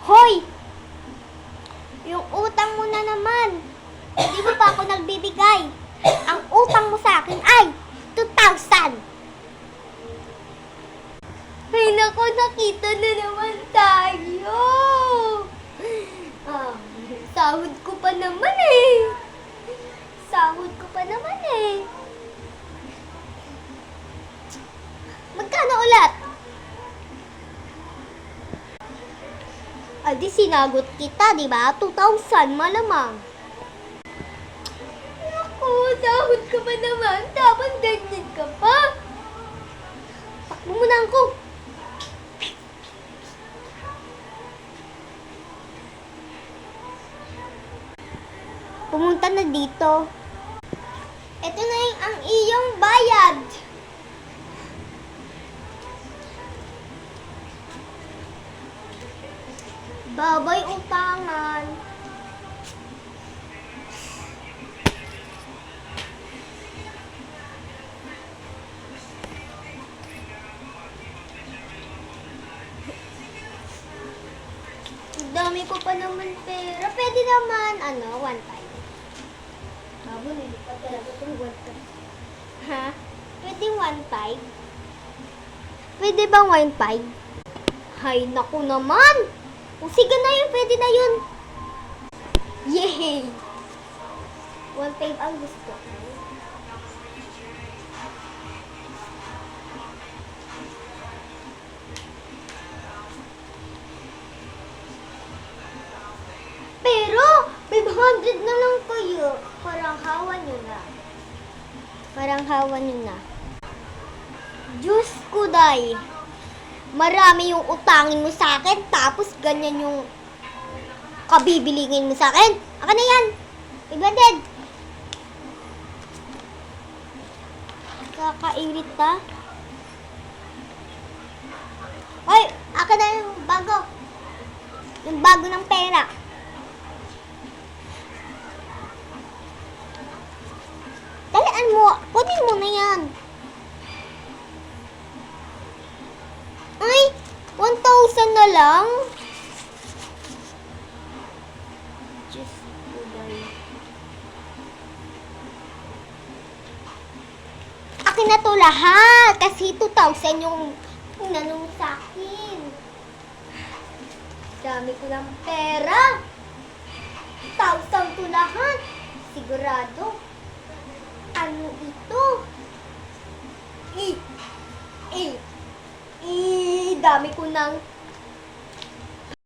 Hoy! Yung utang mo na naman. Hindi mo pa ako nagbibigay. Ang utang mo sa akin ay 2,000. Ay naku, nakita na naman tayo. Ah, sahod ko pa naman eh. Sahod ko pa naman eh. Magkano ulit? Ay, di sinagot kita, di ba? 2,000, malamang. Naku, sahod ka pa naman. Tapos ganyan ka pa. Takbo mo na ako. Pumunta na dito. Ito na yung ang iyong bayad. Babay utangan. Dami ko pa naman pera. Pwede naman, one time. Babo, hindi pa talaga itong one time. Ha? Pwede one time? Pwede bang 1.5? Hay, naku naman! O sige na yun, pwede na yun. Yay! 1.5 ang gusto ko. Pero, 500 na lang kayo. Parang hawa nyo na. Parang hawa nyo na. Diyos ko, day. Marami yung utangin mo sa akin, tapos ganyan yung kabibilingin mo sa akin. Akin na yan. 500. Kakairita. Hoy, akin na yung bago. Yung bago ng pera. Talaan mo. Kunin mo na yan. Ay, 1,000 na lang? Diyos ko, day. Akin na to lahat. Kasi 2,000 yung inanong sa akin. Dami ko ng pera. 1,000 to lahat. Sigurado. Ano ito? Dami ko ng